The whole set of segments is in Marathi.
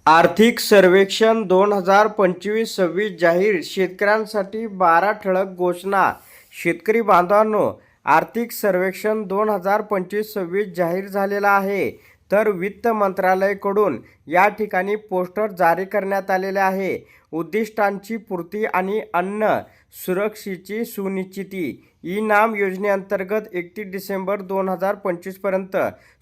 आर्थिक सर्वेक्षण 2025-26 जाहीर. शेतकऱ्यांसाठी 12 ठळक घोषणा. शेतकरी बांधवांनो, आर्थिक सर्वेक्षण 2025-26 जाहीर झालेला आहे. तर वित्त मंत्रालयाकडून या ठिकाणी पोस्टर जारी करण्यात आलेले आहे. उद्दिष्टांची पूर्ती आणि अन्न सुरक्षेची सुनिश्चिती. ई-नाम योजनेअंतर्गत 31 डिसेंबर 2025 पर्यंत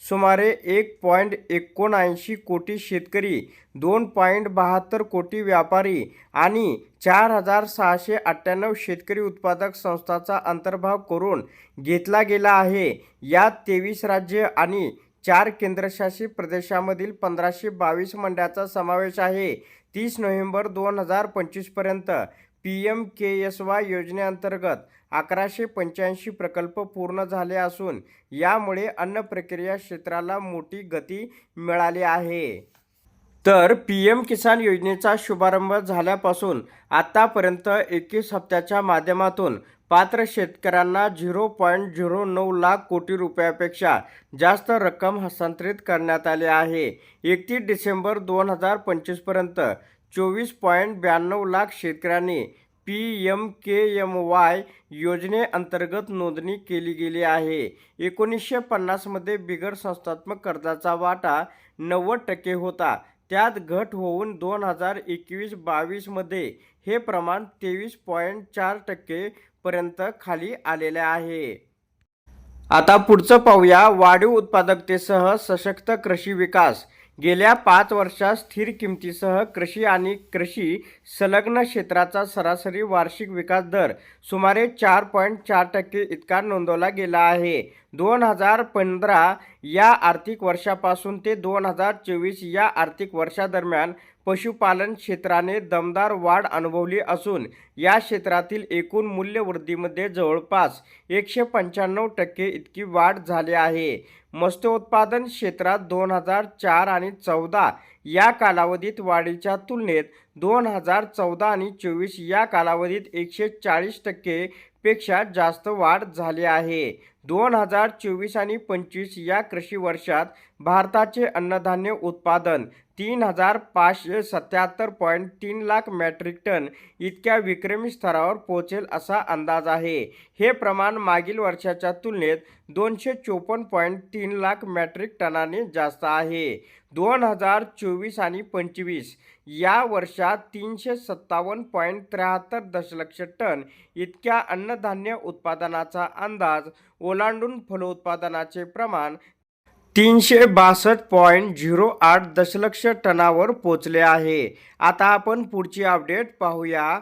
सुमारे 1.79 कोटी शेतकरी, 2.72 कोटी व्यापारी आणि 4,698 शेतकरी उत्पादक संस्थांचा अंतर्भाव करून घेतला गेला आहे. यात 23 राज्य आणि 4 केंद्रशासित प्रदेशांमधील 1522 मंडळांचा समावेश आहे. 30 नोव्हेंबर 2025 पर्यंत PMKSY योजनेअंतर्गत 1185 प्रकल्प पूर्ण झाले असून यामुळे अन्न प्रक्रिया क्षेत्राला मोठी गती मिळाली आहे. तर PM किसान योजनेचा शुभारंभ झाल्यापासून आतापर्यंत 21 हप्त्याच्या माध्यमातून पात्र शेतकऱ्यांना 0.09 लाख कोटी रुपयापेक्षा जास्त रक्कम हस्तांतरित करण्यात आली आहे. 31 डिसेंबर 2025 पर्यंत 24.92 लाख शेतकऱ्यांनी PMKMY योजनेअंतर्गत नोंदणी केली गेली आहे. 1950 मध्ये बिगर संस्थात्मक कर्जाचा वाटा 90% होता. त्यात घट होऊन 2021-22 मध्ये हे प्रमाण 23.4% पर्यंत खाली आलेले आहे. आता पुढचं पाहूया. वाढीव उत्पादकतेसह सशक्त कृषी विकास. गेल्या 5 वर्षात स्थिर किमतीसह कृषी आणि कृषी संलग्न क्षेत्राचा सरासरी वार्षिक विकास दर सुमारे 4.4% इतका नोंदवला गेला आहे. 2015 या आर्थिक वर्षापासून ते 2024 या आर्थिक वर्षादरम्यान पशुपालन क्षेत्राने दमदार वाढ अनुभवली असून या क्षेत्रातील एकूण मूल्यवृद्धीमध्ये जवळपास 195% इतकी वाढ झाली आहे. मत्स्योत्पादन क्षेत्रात 2004 आणि 14 या कालावधीत वाढीच्या तुलनेत 2014 आणि 24 या कालावधीत 140% पेक्षा जास्त वाढ झाली आहे. 2024 आणि 25 या कृषी वर्षात भारताचे अन्नधान्य उत्पादन 3,577.3 लाख मेट्रिक टन इतक्या विक्रमी स्तरावर पोहोचेल असा अंदाज आहे. हे प्रमाण मागील वर्षाच्या तुलनेत 254.3 लाख मेट्रिक टनाने जास्त आहे. 2024 आणि 25 या वर्षात 357.73 दशलक्ष टन इतक्या अन्नधान्य उत्पादनाचा अंदाज ओलांडून फलोत्पादनाचे प्रमाण 362.08 दशलक्ष टनावर पोचले आहे. आता आपण पुढची अपडेट पाहूया.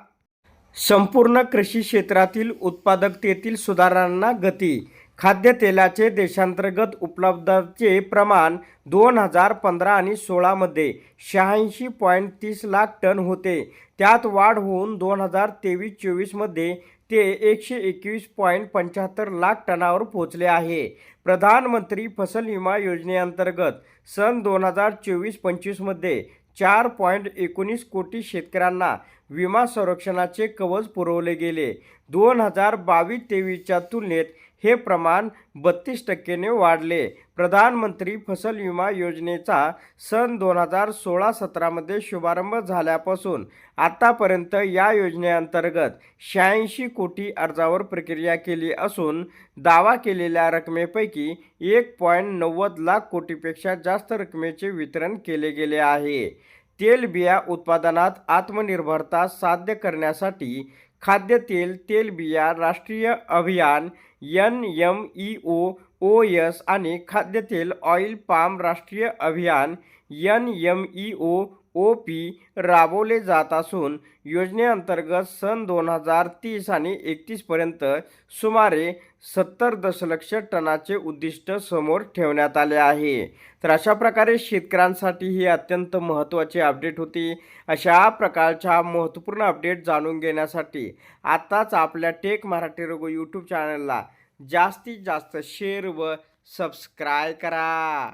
संपूर्ण कृषी क्षेत्रातील उत्पादकतेतील सुधारणांना गती. खाद्यतेलाचे देशांतर्गत उपलब्धतेचे प्रमाण 2015 आणि 16 मध्ये 86.30 लाख टन होते. त्यात वाढ होऊन 2023-24 मध्ये ते 121.75 लाख टनावर पोहोचले आहे. प्रधानमंत्री फसल विमा योजनेअंतर्गत सन 2024-25 मध्ये 4.19 कोटी शेतकऱ्यांना विमा संरक्षणाचे कवच पुरवले गेले. 2022-23च्या तुलनेत हे प्रमाण 32% वाढले. प्रधानमंत्री फसल विमा योजनेचा सन 2016-17 मध्ये शुभारंभ झाल्यापासून आतापर्यंत या योजनेअंतर्गत 86 कोटी अर्जावर प्रक्रिया केली असून दावा केलेल्या रकमेपैकी 1.90 लाख कोटीपेक्षा जास्त रकमेचे वितरण केले गेले आहे. तेलबिया उत्पादनात आत्मनिर्भरता साध्य करण्यासाठी खाद्यतेल तेलबिया राष्ट्रीय अभियान NMEO-OS आणि खाद्यतेल ऑइल पाम राष्ट्रीय अभियान NMEO-OP राबवले जात असून योजनेअंतर्गत सन 2030 आणि 31 पर्यंत सुमारे 70 दशलक्ष टनाचे उद्दिष्ट समोर ठेवण्यात आले आहे. तर अशा प्रकारे शेतकऱ्यांसाठी ही अत्यंत महत्त्वाची अपडेट होती. अशा प्रकारच्या महत्त्वपूर्ण अपडेट जाणून घेण्यासाठी आताच आपल्या टेक मराठी रघु यूट्यूब चॅनलला जास्तीत जास्त शेअर व सबस्क्राईब करा.